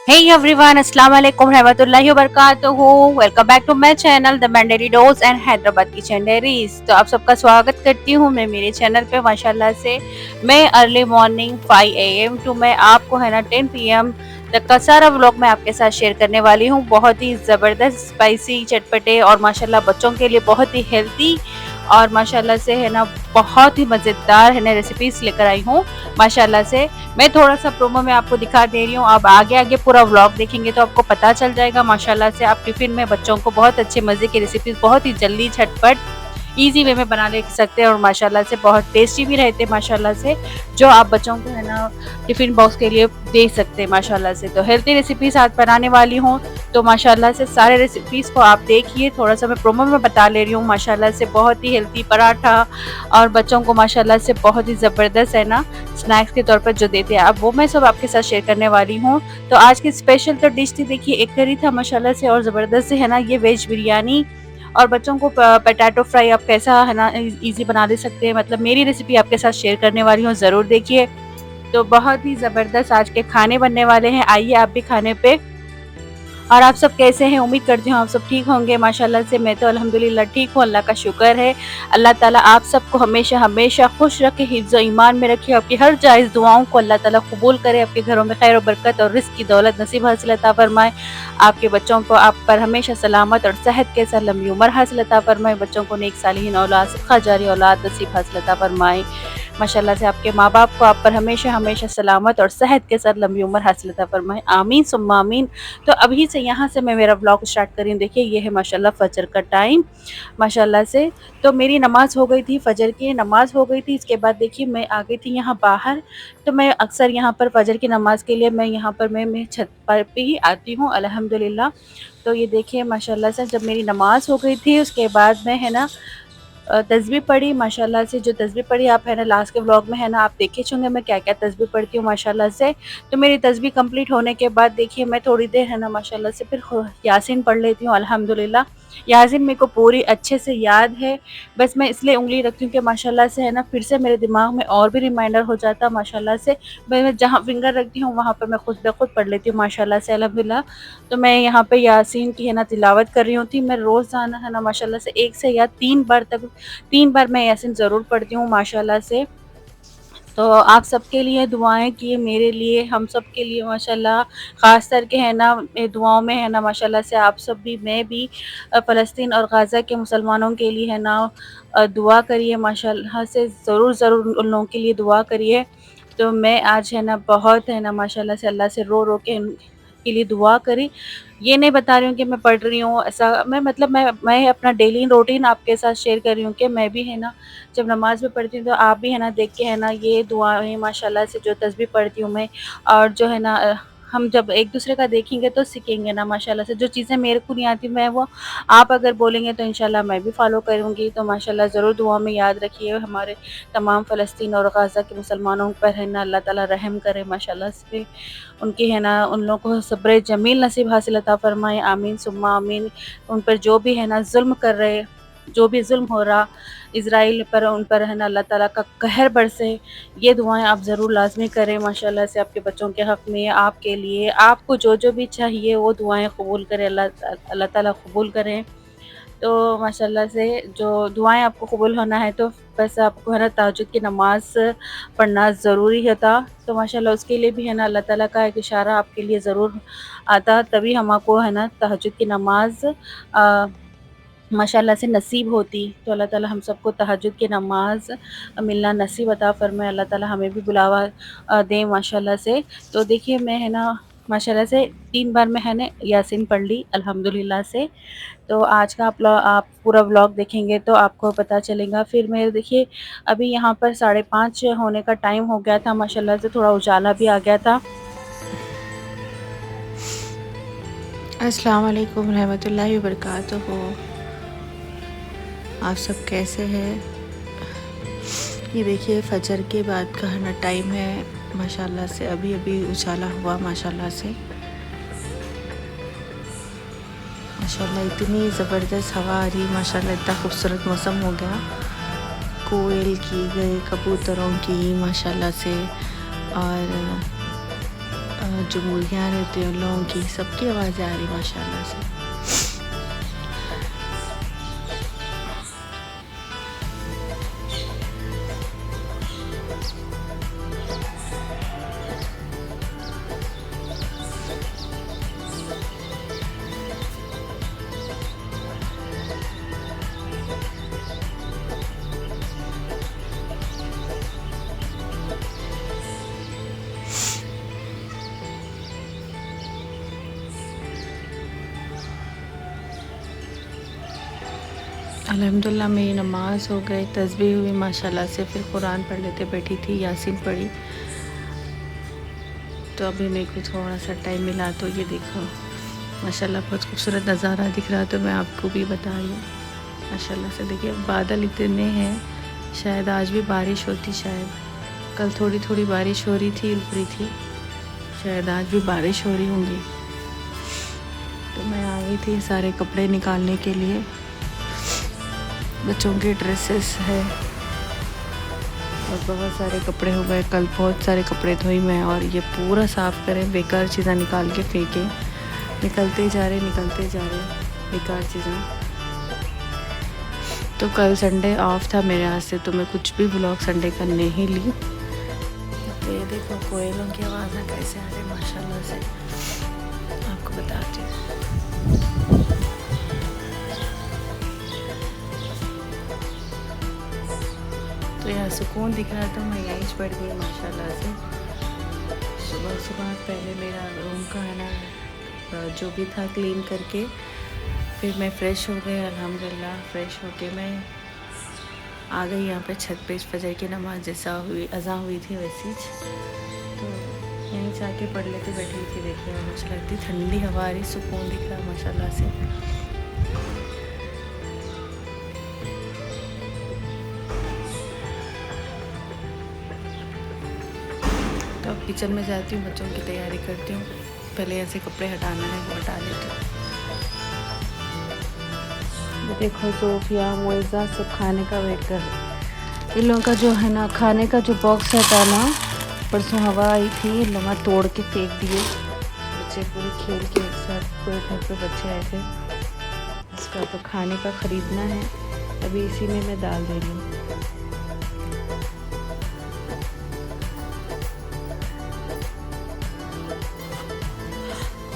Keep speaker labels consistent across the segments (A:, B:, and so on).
A: Hey everyone, अस्सलाम वालेकुम रहमतुल्लाहि व बरकातुहू। Welcome back to my channel the मैंडेरी डोज एंड हैदराबाद किचन डायरीज। तो आप सबका स्वागत करती हूँ मैं मेरे चैनल पे। माशाल्लाह से मैं अर्ली मॉर्निंग 5 AM टू मैं आपको है ना 10 PM तक का सारा व्लॉग मैं आपके साथ शेयर करने वाली हूँ। बहुत ही ज़बरदस्त स्पाइसी चटपटे और माशाल्लाह बच्चों के लिए बहुत ही हेल्दी और माशाल्लाह से है ना बहुत ही मज़ेदार है ना रेसिपीज लेकर आई हूँ। माशाल्लाह से मैं थोड़ा सा प्रोमो में आपको दिखा दे रही हूँ। आप आगे आगे पूरा व्लॉग देखेंगे तो आपको पता चल जाएगा। माशाल्लाह से आप टिफिन में बच्चों को बहुत अच्छे मज़े की रेसिपीज बहुत ही जल्दी झटपट इजी वे में बना ले सकते हैं और माशाल्लाह से बहुत टेस्टी भी रहते हैं माशाल्लाह से, जो आप बच्चों को है ना टिफिन बॉक्स के लिए दे सकते हैं माशाल्लाह से। तो हेल्थी रेसिपीज आज बनाने वाली हूँ। तो माशाल्लाह से सारे रेसिपीज को आप देखिए। थोड़ा सा मैं प्रोमो में बता ले रही हूँ। माशाल्लाह से बहुत ही हेल्थी पराठा और बच्चों को माशाल्लाह से बहुत ही ज़बरदस्त है ना स्नैक्स के तौर पर जो देते हैं आप, वो मैं सब आपके साथ शेयर करने वाली हूँ। तो आज की स्पेशल तो डिश थी, देखिए एक करी था माशाल्लाह से और ज़बरदस्त है ना ये वेज बिरयानी। और बच्चों को पोटैटो फ्राई आप कैसा है ना इजी बना दे सकते हैं, मतलब मेरी रेसिपी आपके साथ शेयर करने वाली हूँ, ज़रूर देखिए। तो बहुत ही ज़बरदस्त आज के खाने बनने वाले हैं। आइए आप भी खाने पे। और आप सब कैसे हैं? उम्मीद करती हूँ आप सब ठीक होंगे माशाल्लाह से। मैं तो अल्हम्दुलिल्लाह ठीक हूँ, अल्लाह का शुक्र है। अल्लाह ताला आप सबको हमेशा हमेशा खुश रखे, हिफ्ज़ ईमान में रखे, आपकी हर जायज़ दुआओं को अल्लाह ताला कबूल करे, आपके घरों में खैर और बरकत और रिज़्क़ की दौलत नसीब हासिल अता फरमाए। आपके बच्चों को आप पर हमेशा सलामत और सेहत के साथ लंबी उम्र हासिल अता फरमाए। बच्चों को नेक सालिहीन औलाद, सदका जारी औलाद नसीब हासिल अता फरमाए। माशाल्लाह से आपके माँ-बाप को आप पर हमेशा हमेशा सलामत और सेहत के साथ लंबी उम्र हासिल अता फरमाए। आमीन सुम्मा आमीन। तो अभी से यहाँ से मैं मेरा व्लॉग स्टार्ट कर रही हूँ। देखिए ये है माशाल्लाह फजर का टाइम माशाल्लाह से। तो मेरी नमाज़ हो गई थी, फजर की नमाज़ हो गई थी। इसके बाद देखिए मैं आ गई थी यहाँ बाहर। तो मैं अक्सर यहाँ पर फजर की नमाज़ के लिए मैं यहाँ पर मैं छत पर पे ही आती हूँ अल्हम्दुलिल्लाह। तो ये देखिए माशाल्लाह से जब मेरी नमाज़ हो गई थी उसके बाद मैं है ना तस्बीह पढ़ी माशाल्लाह से। जो तस्बीह पढ़ी आप है ना लास्ट के व्लॉग में है ना आप देखे होंगे मैं क्या-क्या तस्बीह पढ़ती हूँ माशाल्लाह से। तो मेरी तस्बीह कंप्लीट होने के बाद देखिए मैं थोड़ी देर है ना माशाल्लाह से फिर यासीन पढ़ लेती हूँ अल्हम्दुलिल्लाह। यासीन मेरे को पूरी अच्छे से याद है, बस मैं इसलिए उँगली रखती हूँ कि माशाल्लाह से है ना फिर से मेरे दिमाग में और भी रिमाइंडर हो जाता माशाल्लाह से। मैं जहाँ फिंगर रखती हूँ वहाँ पर मैं खुद ब खुद पढ़ लेती हूँ माशाल्लाह से अल्हम्दुलिल्लाह। तो मैं यहाँ पे यासीन की है ना तिलावत कर रही होती। मैं रोज़ाना है ना माशाल्लाह से 1 से या 3 बार तक 3 बार मैं यासीन ज़रूर पढ़ती हूँ माशाल्लाह से। तो आप सबके लिए दुआएँ किए, मेरे लिए, हम सब के लिए माशाल्लाह। ख़ास कर के है ना दुआओं में है ना माशाल्लाह से आप सब भी, मैं भी फ़लस्तीन और गाज़ा के मुसलमानों के लिए है ना दुआ करिए माशाल्लाह से। ज़रूर उन लोगों के लिए दुआ करिए। तो मैं आज है ना बहुत है ना माशाल्लाह से अल्लाह से रो-रो के उनके लिए दुआ करी। ये नहीं बता रही हूँ कि मैं पढ़ रही हूँ, ऐसा मैं मतलब मैं अपना डेली रूटीन आपके साथ शेयर कर रही हूँ कि मैं भी है ना जब नमाज़ में पढ़ती हूँ तो आप भी है ना देख के है ना ये दुआएँ माशाल्लाह से जो तस्बीह पढ़ती हूँ मैं। और जो है ना हम जब एक-दूसरे का देखेंगे तो सीखेंगे ना माशाल्लाह से। जो चीज़ें मेरे को नहीं आती मैं वो आप अगर बोलेंगे तो इंशाल्लाह मैं भी फ़ॉलो करूँगी। तो माशाल्लाह ज़रूर दुआ में याद रखिए हमारे तमाम फ़लस्तीन और गाज़ा के मुसलमानों पर है ना अल्लाह ताला रहम करे माशाल्लाह से। उनकी है ना उन लोगों को सब्र जमील नसीब हासिल अता फ़रमाए। आमीन सुम्मा आमीन। उन पर जो भी है ना ज़ुल्म कर रहे, जो भी ज़ुल्म हो रहा इज़राइल पर, उन पर है ना अल्लाह ताला का कहर बरसे। ये दुआएँ आप ज़रूर लाज़मी करें माशाल्लाह से आपके बच्चों के हक़ में, आपके लिए, आपको जो-जो भी चाहिए वो दुआएँ कबूल करे अल्लाह ताला कबूल करें। तो माशाल्लाह से जो दुआएँ आपको कबूल होना है तो बस आपको है ना तहज्जुद की नमाज़ पढ़ना ज़रूरी है था। तो माशाल्लाह उसके लिए भी है ना अल्लाह ताला का एक इशारा आपके लिए ज़रूर आता, तभी हमको है ना तहज्जुद की नमाज़ माशाल्लाह से नसीब होती। तो अल्लाह ताला हम सबको तहज्जुद की नमाज़ मिलना नसीब अता फ़रमाए। अल्लाह ताला हमें भी बुलावा दें माशाल्लाह से। तो देखिए मैं है ना माशाल्लाह से 3 बार मैं है ना यासीन पढ़ ली अल्हम्दुलिल्लाह से। तो आज का आप पूरा व्लॉग देखेंगे तो आपको पता चलेगा। फिर मैं देखिए अभी यहाँ पर 5:30 होने का टाइम हो गया था माशाल्लाह से, थोड़ा उजाला भी आ गया था।
B: अस्सलाम वालेकुम रहमतुल्लाहि व बरकातुहू। आप सब कैसे हैं? ये देखिए फ़जर के बाद का है ना टाइम है माशाल्लाह से। अभी अभी उजाला हुआ माशाल्लाह से। माशाल्लाह इतनी ज़बरदस्त हवा आ रही माशाल्लाह, इतना खूबसूरत मौसम हो गया। कोयल की, गए कबूतरों की माशाल्लाह से। और जो मुर्गियाँ रहती हैं उन लोगों की सबकी आवाज़ें आ रही माशाल्लाह से। अल्हम्दुलिल्लाह मेरी नमाज़ हो गई, तस्बीह हुई माशाल्लाह से, फिर कुरान पढ़ लेते बैठी थी, यासीन पढ़ी। तो अभी मेरे को थोड़ा सा टाइम मिला तो ये देखो माशाल्लाह बहुत खूबसूरत नज़ारा दिख रहा, तो मैं आपको भी बता रही हूँ माशाल्लाह से। देखिए बादल इतने हैं, शायद आज भी बारिश होती, शायद कल थोड़ी थोड़ी बारिश हो रही थी, रुक रही थी, शायद आज भी बारिश हो रही होंगी। तो मैं आ गई थी सारे कपड़े निकालने के लिए, बच्चों के ड्रेसेस है और बहुत सारे कपड़े हो गए। कल बहुत सारे कपड़े धोई मैं, और ये पूरा साफ़ करें, बेकार चीज़ें निकाल के फेंके, निकलते जा रहे बेकार चीज़ें। तो कल संडे ऑफ था मेरे हाथ से, तो मैं कुछ भी व्लॉग संडे का नहीं ली। तो ये देखो कोयलों की आवाज़ें कैसे आ रही माशाल्लाह से, आपको बताती हूँ। तो यहाँ सुकून दिख रहा था, मैं यहीं पड़ गई माशाल्लाह से। सुबह सुबह पहले मेरा रूम का है ना जो भी था क्लीन करके, फिर मैं फ़्रेश हो गई अल्हम्दुलिल्लाह। फ़्रेश होके मैं आ गई यहाँ पे छत पे, फजर की नमाज़ जैसा हुई अज़ान हुई थी वैसी, तो यहीं जाके पढ़ लेते बैठी थी। देखिए मुझे लगती ठंडी हवा आ रही, सुकून दिख रहा माशाल्लाह से। तो अब किचन में जाती हूँ, बच्चों की तैयारी करती हूँ। पहले ऐसे कपड़े हटाना है वो हटा लेती हूँ। देखो सोफिया मोइज़ा सब खाने का वेट कर रहे। इन लोगों का जो है ना खाने का जो बॉक्स था ना, परसों हवा आई थी, इन लोग तोड़ के फेंक दिए। बच्चे पूरे खेल के एक साथ, पूरे घर पे बच्चे आए थे। इसका तो खाने का ख़रीदना है, अभी इसी में मैं डाल दे रही हूँ।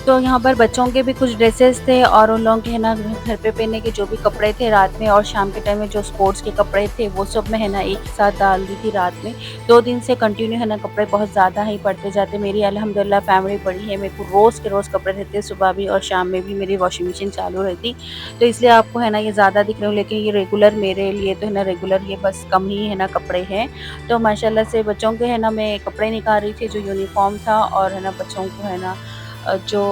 A: तो यहाँ पर बच्चों के भी कुछ ड्रेसेस थे और उन लोगों के है ना घर पे पहनने के जो भी कपड़े थे रात में और शाम के टाइम में जो स्पोर्ट्स के कपड़े थे वो सब मैं है ना एक साथ डाल दी थी रात में। 2 दिन से कंटिन्यू है ना कपड़े बहुत ज़्यादा ही पड़ते जाते। मेरी अल्हम्दुलिल्लाह फैमिली बड़ी है, मेरे को रोज़ के रोज़ कपड़े रहते हैं, सुबह भी और शाम में भी मेरी वॉशिंग मशीन चालू रहती। तो इसलिए आपको है ना ये ज़्यादा दिख रहे हो, लेकिन ये रेगुलर मेरे लिए तो है ना रेगुलर ये बस कम ही है ना कपड़े हैं। तो माशाल्लाह से बच्चों के है ना मैं कपड़े निकाल रही थी, जो यूनिफ़ॉर्म था और है ना बच्चों को है ना जो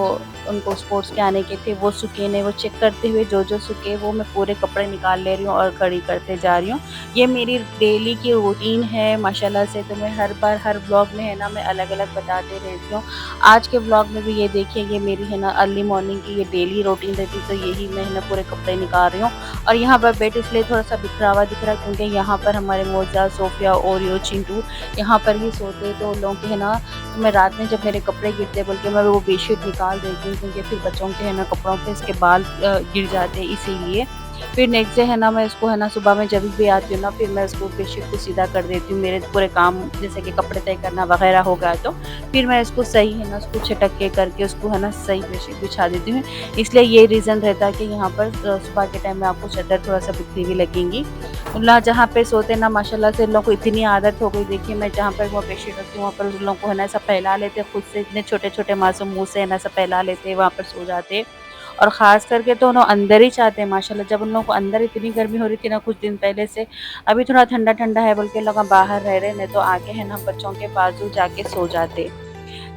A: उनको स्पोर्ट्स के आने के थे वो सूखे नहीं, वो चेक करते हुए जो सूखे वो मैं पूरे कपड़े निकाल ले रही हूँ और खड़ी करते जा रही हूँ। ये मेरी डेली की रूटीन है माशाल्लाह से। तो मैं हर बार हर व्लॉग में है ना मैं अलग-अलग बताते रहती हूँ। आज के व्लॉग में भी ये देखिए, ये मेरी है ना अर्ली मॉर्निंग की ये डेली रूटीन रहती है। तो यही मैं है ना पूरे कपड़े निकाल रही हूँ। और यहाँ पर बेड इसलिए थोड़ा-सा बिखरा हुआ दिख रहा है क्योंकि यहाँ पर हमारे मोज़ा, सोफ़िया, ओरियो, चिंटू यहाँ पर ही सोते हैं। तो उन लोगों के है ना मैं रात में जब मेरे कपड़े गिरते बोल के मैं वो बेडशीट निकाल देती हूँ, क्योंकि फिर बच्चों के है ना कपड़ों पे इसके बाल गिर जाते हैं इसीलिए। फिर नेक्स्ट डे है ना मैं इसको है ना सुबह में जब भी आती हूँ ना फिर मैं इसको बेडशीट को सीधा कर देती हूँ। मेरे पूरे काम जैसे कि कपड़े तय करना वगैरह हो गया तो फिर मैं इसको सही है ना उसको छिटक के करके उसको है ना सही बेडशीट बिछा देती हूँ। इसलिए ये रीज़न रहता है कि यहाँ पर सुबह के टाइम में आपको चादर थोड़ा सा बिखरी हुई लगेंगी। उल्ला जहाँ पे सोते ना माशाल्लाह से इन लोगों को इतनी आदत हो गई। देखिए मैं जहाँ पर वो बेडशीट रखती हूँ वहाँ पर उन लोगों को है ना ऐसा फैला लेते हैं खुद से, इतने छोटे-छोटे मासूम मुँह से है ना ऐसा फैला लेते हैं, वहाँ पर सो जाते हैं। और ख़ास करके तो उन्हों अंदर ही चाहते हैं माशाल्लाह। जब उन लोगों को अंदर इतनी गर्मी हो रही थी ना कुछ दिन पहले से, अभी थोड़ा ठंडा-ठंडा है बोल के लोग बाहर रह रहे, नहीं तो आके है ना बच्चों के बाजू जाके सो जाते।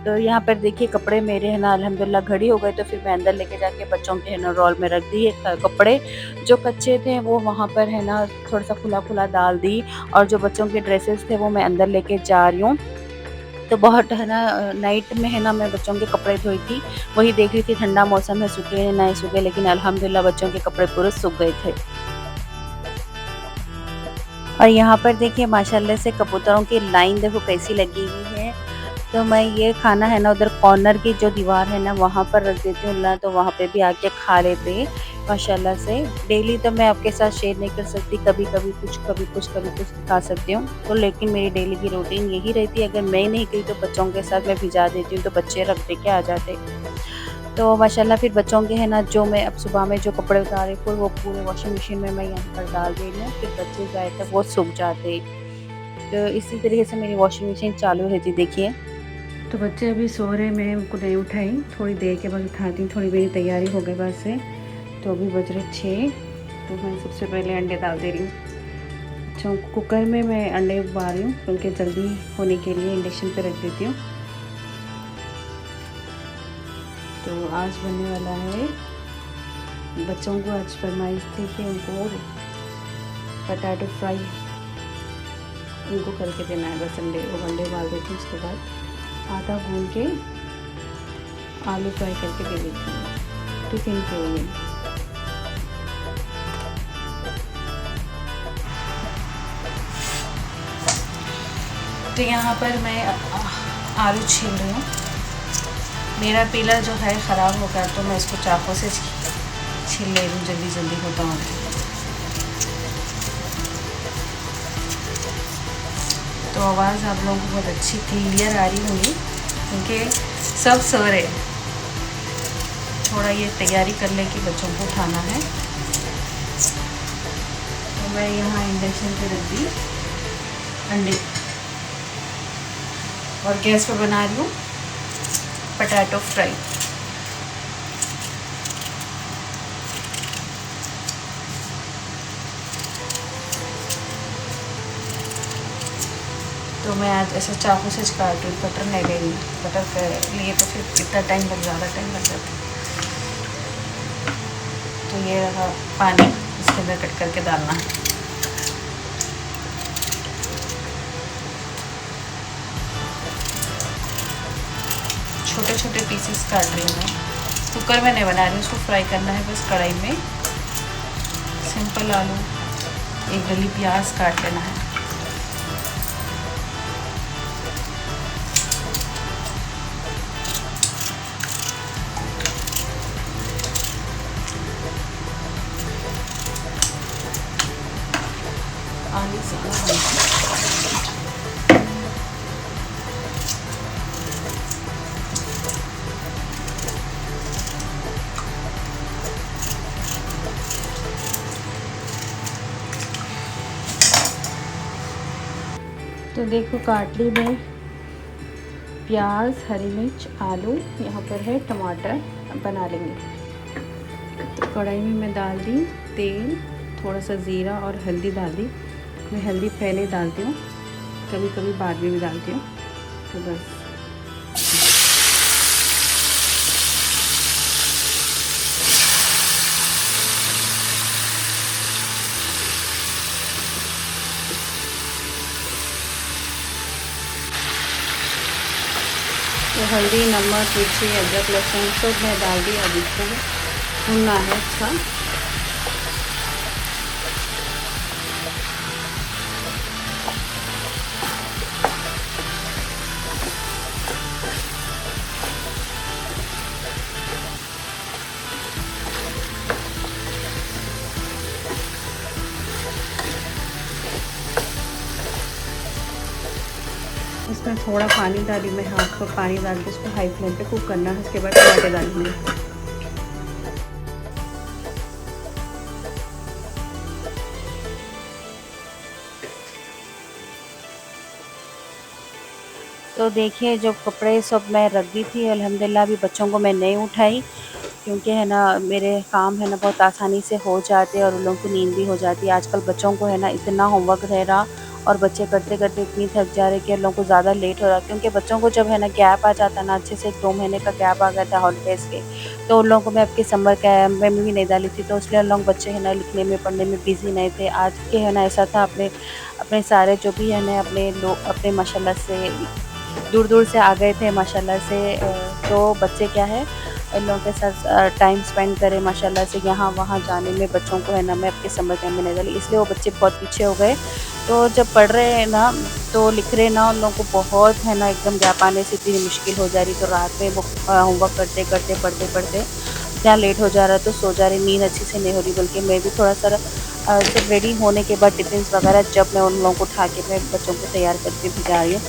A: तो यहाँ पर देखिए कपड़े मेरे है ना अल्हम्दुलिल्लाह घड़ी हो गए, तो फिर मैं अंदर लेके जाके बच्चों के है ना रोल में रख दिए कपड़े। जो कच्चे थे वो वहाँ पर है ना थोड़ा-सा खुला-खुला डाल दी और जो बच्चों के ड्रेसेस थे वो मैं अंदर लेके जा रही हूँ। तो बहुत है ना नाइट में है ना मैं बच्चों के कपड़े धोई थी, वही देख रही थी ठंडा मौसम है सूखे या नहीं सूखे, लेकिन अल्हम्दुलिल्लाह बच्चों के कपड़े पूरे सूख गए थे। और यहाँ पर देखिए माशाल्लाह से कबूतरों की लाइन देखो कैसी लगी हुई है। तो मैं ये खाना है ना उधर कॉर्नर की जो दीवार है ना वहाँ पर रख देती हूँ ना, तो वहाँ पे भी आके खा लेते हैं माशाल्लाह से। डेली तो मैं आपके साथ शेयर नहीं कर सकती, कभी-कभी कुछ, कभी कुछ, कभी कुछ खा सकती हूँ। तो लेकिन मेरी डेली की रूटीन यही रहती है, अगर मैं नहीं गई तो बच्चों के साथ मैं भिजा देती हूँ, तो बच्चे रख दे के आ जाते। तो माशाल्लाह फिर बच्चों के है ना जो मैं अब सुबह में जो कपड़े उतारे फिर वो पूरे वॉशिंग मशीन में मैं यहाँ पर डाल दे रही हूँ, फिर बच्चे जाए तक वो सूख जाते। तो इसी तरीके से मेरी वॉशिंग मशीन चालू रहती, देखिए।
B: तो बच्चे अभी सो रहे, मैं उनको नहीं उठाई, थोड़ी देर के बाद उठाती हूँ, थोड़ी मेरी तैयारी हो गई बस से। तो अभी बज रहे 6, तो मैं सबसे पहले अंडे डाल दे रही हूँ। अच्छा, कुकर में मैं अंडे उबाल रही हूँ क्योंकि जल्दी होने के लिए इंडक्शन पे रख देती हूँ। तो आज बनने वाला है, बच्चों को आज फरमाइश थी कि उनको पटाटो फ्राई उनको करके देना है। बस अंडे उबाल देती हूँ, उसके बाद आटा भून के आलू फ्राई करके दे देती हूँ टिफ़िन के लिए। तो यहाँ पर मैं आलू छील रही हूँ। मेरा पीलर जो है ख़राब हो गया, तो मैं इसको चाकू से छील ले रही हूँ, जल्दी जल्दी होता हूँ। तो आवाज़ आप लोगों को बहुत अच्छी क्लियर आ रही होगी क्योंकि सब सो रहे। थोड़ा ये तैयारी कर ले कि बच्चों को उठाना है। तो मैं यहाँ इंडक्शन पे रख दी अंडे और गैस पे बना रही हूँ पटाटो फ्राई। तो मैं आज ऐसे चाकू से काट रही हूँ, कटर नहीं ले रही। कटर के लिए तो फिर कितना ज़्यादा टाइम लग जाता है। तो ये रहा पानी, इसके अंदर कट करके डालना है। छोटे छोटे पीसेस काट रही हूँ मैं। कुकर में नहीं बना रही हूँ, उसको फ्राई करना है बस कढ़ाई में। सिंपल आलू, एक गली प्याज काट लेना है। आलू तो देखो काट ली मैं प्याज, हरी मिर्च, आलू, यहाँ पर है टमाटर, बना लेंगे। तो कढ़ाई में मैं डाल दी तेल, थोड़ा सा ज़ीरा और हल्दी डाल दी। मैं हल्दी पहले डालती हूँ, कभी कभी बाद में भी डालती हूँ। तो बस तो हल्दी, नमक, मिर्ची, अदरक, लहसुन सब मैं डाल दी। अब इसको भूनना है अच्छा। इसमें थोड़ा पानी डाली मैं, हाथ पर पानी डाल के इसको हाई फ्लेम पे कुक करना है। उसके बाद टमाटर डालूंगी।
A: तो देखिए जो कपड़े सब मैं रख दी थी, अल्हम्दुलिल्लाह अभी बच्चों को मैं नहीं उठाई क्योंकि है ना मेरे काम है ना बहुत आसानी से हो जाते हैं और उन लोगों की नींद भी हो जाती है। आजकल बच्चों को है ना इतना होमवर्क रह रहा और बच्चे करते करते इतनी थक जा रहे कि उन लोगों को ज़्यादा लेट हो रहा है, क्योंकि बच्चों को जब है ना गैप आ जाता है ना, अच्छे से 1-2 महीने का गैप आ गया था हॉलीडेज़ के, तो उन लोगों को मैं आपके समर कैंप में भी नहीं डाली थी, तो इसलिए उन लोग बच्चे है ना लिखने में पढ़ने में बिज़ी नहीं थे। आज के है ना ऐसा था, अपने अपने सारे जो भी है ना अपने लोग अपने माशाल्लाह से दूर दूर से आ गए थे माशाल्लाह से। तो बच्चे क्या है इन लोगों के साथ टाइम स्पेंड करें माशाल्लाह से, यहाँ वहाँ जाने में बच्चों को है ना मैं अपने समर कैंप में नहीं डाली, इसलिए वो बच्चे बहुत पीछे हो गए। तो जब पढ़ रहे हैं ना, तो लिख रहे हैं ना, उन लोगों को बहुत है ना एकदम गैप आने से इतनी मुश्किल हो जा रही, तो रात में वो होमवर्क करते-करते, पढ़ते-पढ़ते इतना लेट हो जा रहा है, तो सो जा रही, नींद अच्छे से नहीं हो रही। बल्कि मैं भी थोड़ा-सा सब रेडी होने के बाद टिफ़िन्स वगैरह जब मैं उन लोगों को उठा के मैं बच्चों को तैयार करके भिजा रही हूँ,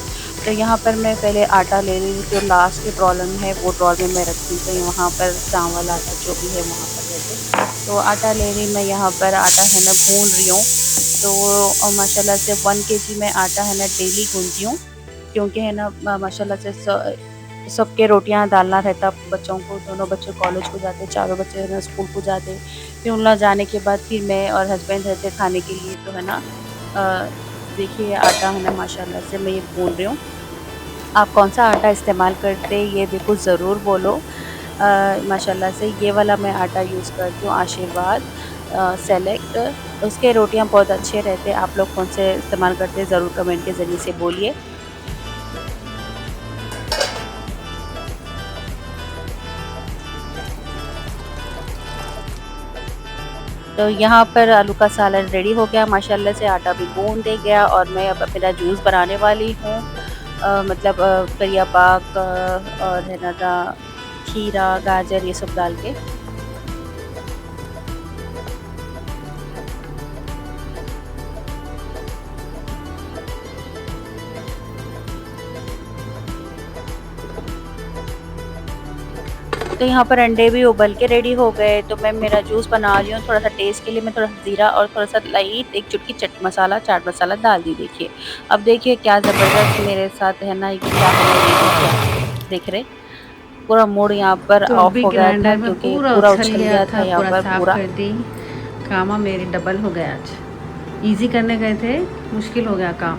A: तो यहाँ पर मैं पहले आटा ले रही हूँ, जो लास्ट की ड्रॉर है वो ड्रॉर में मैं रखती हूँ, तो वहाँ पर चावल आटा जो भी है वहाँ पर रहते। तो आटा ले रही मैं, यहाँ पर आटा है ना गूँध रही हूँ, तो माशाल्लाह से 1 केजी मैं आटा है ना डेली गूँथती हूँ, क्योंकि है ना माशाल्लाह से सबके रोटियां डालना रहता बच्चों को। दोनों बच्चे कॉलेज को जाते, चारों बच्चे है ना स्कूल को जाते, फिर उन लोग जाने के बाद फिर मैं और हस्बैंड रहते खाने के लिए। तो है ना देखिए आटा है ना माशाल्लाह से मैं ये गूँध रही हूँ। आप कौन सा आटा इस्तेमाल करते ये देखो ज़रूर बोलो। माशाल्लाह से ये वाला मैं आटा यूज़ करती हूँ, आशीर्वाद सेलेक्ट। उसके रोटियां बहुत अच्छे रहते हैं। आप लोग कौन से इस्तेमाल करते हैं ज़रूर कमेंट के ज़रिए से बोलिए। तो यहाँ पर आलू का सालन रेडी हो गया, माशाल्लाह से आटा भी गूँध दे गया, और मैं अब मेरा जूस बनाने वाली हूँ। मतलब करिया पाक और है ना खीरा, गाजर ये सब डाल के। तो यहाँ पर अंडे भी उबल के रेडी हो गए, तो मैं मेरा जूस बना रही हूँ। थोड़ा-सा टेस्ट के लिए मैं थोड़ा-सा ज़ीरा और थोड़ा-सा लाइट एक चुटकी चाट मसाला डाल दी देखिए। अब देखिए क्या ज़बरदस्त मेरे साथ है ना, ये क्या है ये देख रहे? पूरा मूड यहाँ पर
B: तो
A: ऑफ
B: अभी
A: हो गया था,
B: ग्राइंडर में
A: क्योंकि
B: पूरा
A: पूरा
B: उछल
A: उछल
B: गया
A: गया था
B: था,
A: यहाँ
B: पूरा
A: पर
B: साफ़
A: पूरा।
B: कर दी। कामा मेरी डबल हो गया आज। इजी करने गए थे, मुश्किल हो गया काम।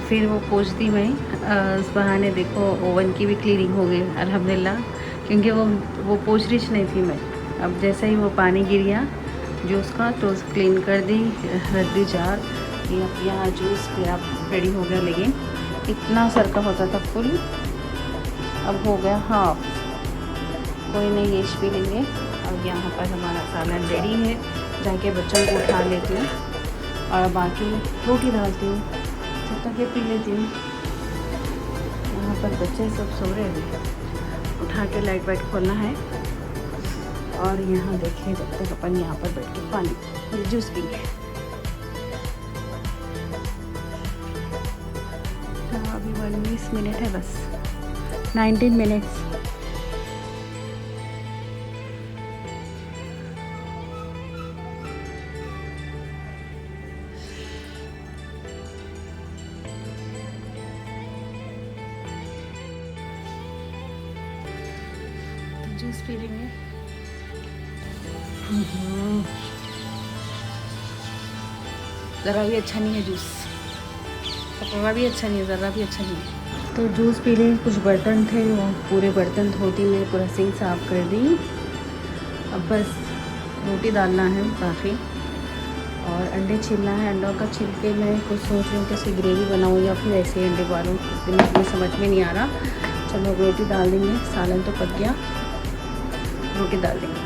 B: फिर वो पोंछ दी मैं। उस बहाने देखो ओवन की भी क्लीनिंग हो गई अल्हम्दुलिल्लाह, क्योंकि वो पोंछ रही नहीं थी मैं। अब जैसे ही वो पानी गिर गया जूस का, तो क्लीन कर दी, रख दी जार। यहाँ जूस मेरा रेडी हो गया, लेकिन इतना सर का होता था फुल, अब हो गया हाफ। कोई नहीं, ये पी लेंगे। और यहाँ पर हमारा सालन रेडी है, जाके बच्चों को उठा लेती हूँ और बाकी रोटी डालती हूँ, तब तक ये पी लेती हूँ। यहाँ पर बच्चे सब सो रहे हैं, उठा के लाइट वाइट खोलना है। और यहाँ देखिए जब तक अपन यहाँ पर बैठ के पानी जूस पीएंगे। हाँ, अभी 19 मिनट है बस, 19 मिनट्स। जूस पी लेंगे। ज़रा भी अच्छा नहीं है जूस, ज़रा भी अच्छा नहीं है, ज़रा भी अच्छा नहीं है। तो जूस पी लें। कुछ बर्तन थे, वो पूरे बर्तन धोती में, पूरा सिंक साफ़ कर दी। अब बस रोटी डालना है बाकी, और अंडे छीलना है। अंडों का छिल के मैं कुछ सोच रही हूँ कि ग्रेवी बनाऊँ या फिर ऐसे ही अंडे डालूँ, मुझे समझ में नहीं आ रहा। चलो रोटी डाल देंगे, सालन तो पक गया, रोटी डाल देंगे।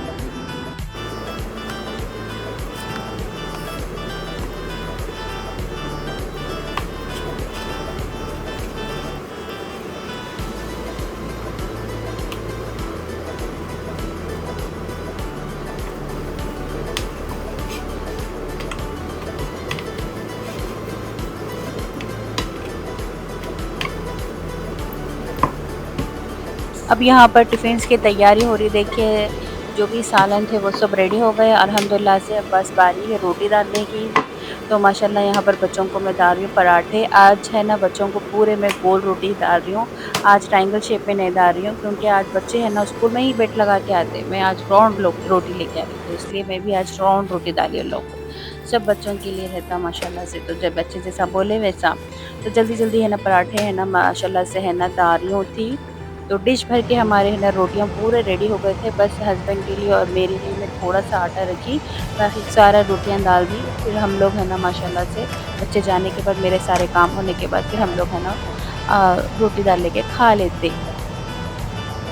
A: अब यहाँ पर टिफ़िन्स की तैयारी हो रही, देखिए जो भी सालन थे वो सब रेडी हो गए अल्हम्दुलिल्लाह से। अब बस बारी है रोटी डालने की। तो माशाल्लाह यहाँ पर बच्चों को मैं डाल रही हूँ पराठे। आज है ना बच्चों को पूरे मैं गोल रोटी डाल रही हूँ, आज ट्रायंगल शेप में नहीं डाल रही हूँ, क्योंकि आज बच्चे हैं ना स्कूल में ही बेट लगा के आते। मैं आज राउंड रोटी लेके आ रही थी, इसलिए मैं भी आज राउंड रोटी डाली उन लोग को। सब बच्चों के लिए रहता माशाल्लाह से, तो जब बच्चे जैसा बोले वैसा। तो जल्दी-जल्दी है ना पराठे है ना माशाल्लाह से है ना डाल रही हूँ थी। तो डिश भर के हमारे है ना रोटियाँ पूरे रेडी हो गए थे। बस हस्बैंड के लिए और मेरे लिए मैं थोड़ा-सा आटा रखी, बाकी सारा रोटियाँ डाल दी। फिर हम लोग है ना माशाल्लाह से बच्चे जाने के बाद, मेरे सारे काम होने के बाद, फिर हम लोग है ना रोटी डाल लेके खा लेते।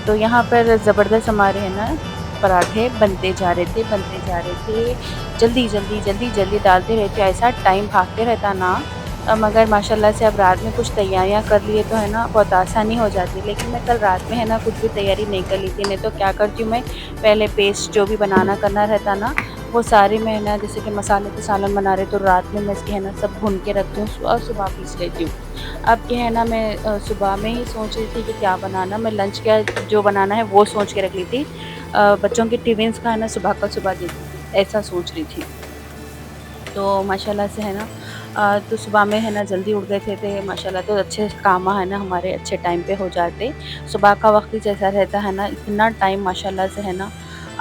A: तो यहाँ पर ज़बरदस्त हमारे है ना पराठे बनते जा रहे थे। जल्दी, जल्दी, जल्दी, जल्दी डालते रहते, ऐसा टाइम भागते रहता ना। मगर माशाल्लाह से अब रात में कुछ तैयारियाँ कर लिए तो है ना बहुत आसानी हो जाती है। लेकिन मैं कल रात में है ना कुछ भी तैयारी नहीं कर ली थी, नहीं तो क्या करती हूँ मैं, पहले पेस्ट जो भी बनाना करना रहता ना, वो सारे मैं है ना, जैसे कि मसाले के सालन बना रहे तो रात में मैं इसकी है ना सब भून के रखती हूँ और सुबह पीस लेती हूँ। अब क्या है ना, मैं सुबह में ही सोच रही थी कि क्या बनाना, मैं लंच क्या जो बनाना है वो सोच के रख ली थी। बच्चों के टिफ़िन्स का है ना सुबह का सुबह दे दूँगी, ऐसा सोच रही थी। तो माशाल्लाह से है ना तो सुबह में है ना जल्दी उठ गए थे माशाल्लाह, तो अच्छे काम है ना हमारे अच्छे टाइम पे हो जाते। सुबह का वक़्त ही जैसा रहता है ना, इतना टाइम माशाल्लाह से है ना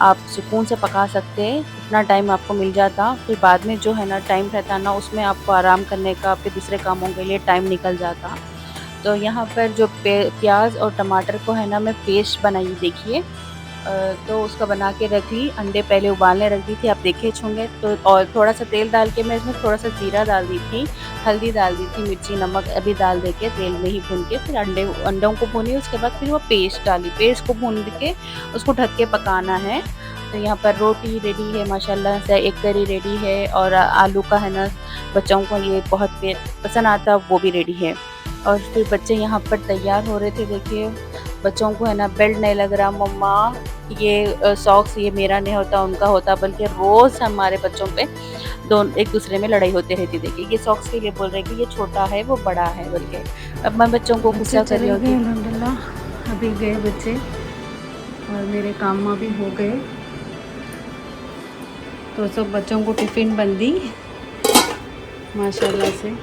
A: आप सुकून से पका सकते, इतना टाइम आपको मिल जाता। फिर बाद में जो है ना टाइम रहता ना, उसमें आपको आराम करने का, फिर दूसरे कामों के लिए टाइम निकल जाता। तो यहाँ पर जो प्याज़ और टमाटर को है ना मैं पेस्ट बनाई, देखिए। तो उसका बना के रख ली। अंडे पहले उबालने रख दी थी, आप देखे होंगे। तो और थोड़ा-सा तेल डाल के मैं इसमें थोड़ा-सा जीरा डाल दी थी, हल्दी डाल दी थी, मिर्ची, नमक अभी डाल दे के तेल में ही भून के फिर अंडों को भूनी, उसके बाद फिर वो पेस्ट डाली। पेस्ट को भून के उसको ढक के पकाना है। तो यहाँ पर रोटी रेडी है माशाल्लाह से, एक करी रेडी है और आलू का है ना बच्चों को ये बहुत पसंद आता, वो भी रेडी है। और फिर बच्चे यहाँ पर तैयार हो रहे थे, देखिए। बच्चों को है ना बेल्ट नहीं लग रहा मम्मा, ये सॉक्स ये मेरा नहीं होता उनका होता, बल्कि रोज़ हमारे बच्चों पे एक दूसरे में लड़ाई होती रहती। देखिए ये सॉक्स के लिए बोल रहे हैं कि ये छोटा है वो बड़ा है, बल्कि अब मैं बच्चों को गुस्सा कर रही हूँ कि
B: अल्हम्दुलिल्लाह अभी गए बच्चे और मेरे काम भी हो गए। तो सब बच्चों को टिफ़िन बन दी माशाल्लाह से।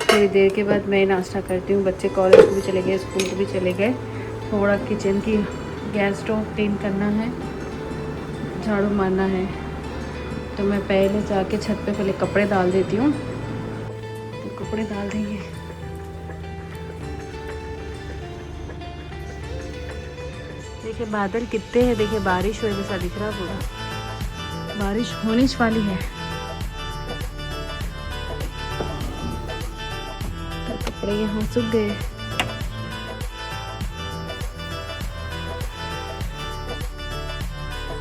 B: थोड़ी देर के बाद मैं नाश्ता करती हूँ। बच्चे कॉलेज को भी चले गए, स्कूल को भी चले गए। थोड़ा किचन की गैस स्टोव क्लीन करना है, झाड़ू मारना है। तो मैं पहले जाके छत पे पहले कपड़े डाल देती हूँ। तो कपड़े डाल देंगे। देखिए बादल कितने हैं, देखिए बारिश हुए जैसा दिख रहा, पूरा बारिश होने वाली है। तो कपड़े यहाँ सूख गए।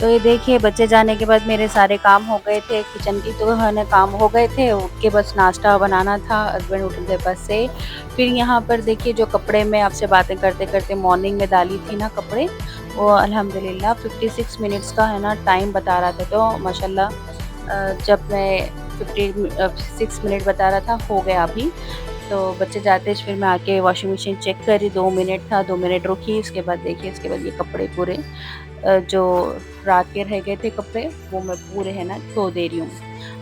A: तो ये देखिए बच्चे जाने के बाद मेरे सारे काम हो गए थे, किचन की तो है ना काम हो गए थे, उठ के बस नाश्ता बनाना था। हस्बैंड उठ गए बस से। फिर यहाँ पर देखिए जो कपड़े मैं आपसे बातें करते-करते मॉर्निंग में डाली थी ना कपड़े, वो अल्हम्दुलिल्लाह 56 मिनट्स का है ना टाइम बता रहा था। तो माशाल्लाह जब मैं 56 मिनट बता रहा था, हो गया अभी। तो बच्चे जाते फिर मैं आके वॉशिंग मशीन चेक करी, 2 मिनट था, 2 मिनट रुकी। उसके बाद देखिए, उसके बाद ये कपड़े पूरे जो रात के रह गए थे कपड़े, वो मैं पूरे है ना धो दे रही हूँ।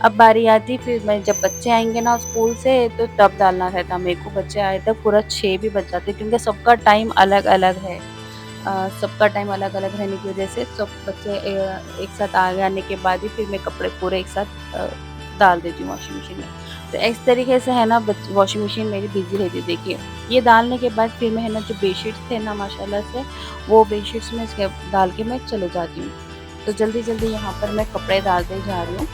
A: अब बारी आती फिर मैं, जब बच्चे आएँगे ना स्कूल से तो तब डालना रहता मेरे को। बच्चे आए तक पूरा 6 भी बज जाते, क्योंकि सबका टाइम अलग-अलग है। सबका टाइम अलग-अलग रहने की वज़ह से सब बच्चे एक साथ आने के बाद ही फिर मैं कपड़े पूरे एक साथ डाल देती हूँ वॉशिंग मशीन में। तो इस तरीके से है ना वॉशिंग मशीन मेरी बिज़ी रहती है। देखिए ये डालने के बाद फिर मैं है ना जो बेडशीट्स थे ना माशाल्लाह से, वो बेडशीट्स में इसके डाल के मैं चले जाती हूँ। तो जल्दी-जल्दी यहाँ पर मैं कपड़े डालते जा रही हूँ।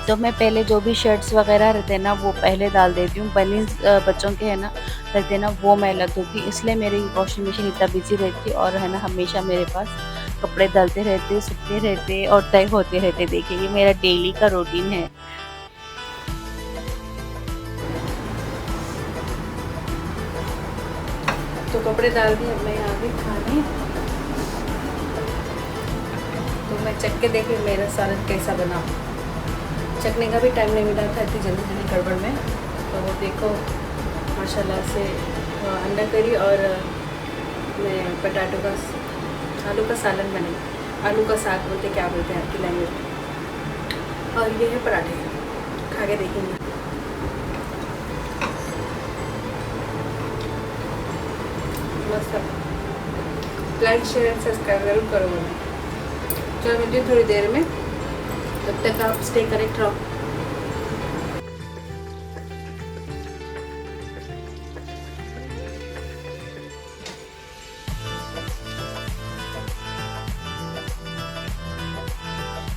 A: तो मैं पहले जो भी शर्ट्स वग़ैरह रहते हैं ना वो पहले डाल देती हूँ। बनियन्स बच्चों के है ना रहते हैं ना, वो मैं अलग धोती, इसलिए मेरी वॉशिंग मशीन इतना बिज़ी रहती है और है ना हमेशा मेरे पास कपड़े डलते रहते, सूखते रहते और तय होते रहते। देखिए ये मेरा डेली का रूटीन है।
B: तो कपड़े डाल दिए, अब मैं आ गई खाने। तो मैं चख के देखी मेरा सालन कैसा बना। चखने का भी टाइम नहीं मिला था इतनी जल्दी गड़बड़ में। तो वो देखो माशाल्लाह से अंडा करी और मैं पटाटो का आलू का सालन बने, आलू का साग बोलते, क्या बोलते हैं आपकी लैंग्वेज में। और ये है पराठे, खा के देखेंगे। मस्त। लाइक शेयर एंड सब्सक्राइब जरूर करो। चलो मिलती हूँ थोड़ी देर में, तब तक आप स्टे कनेक्ट रहो।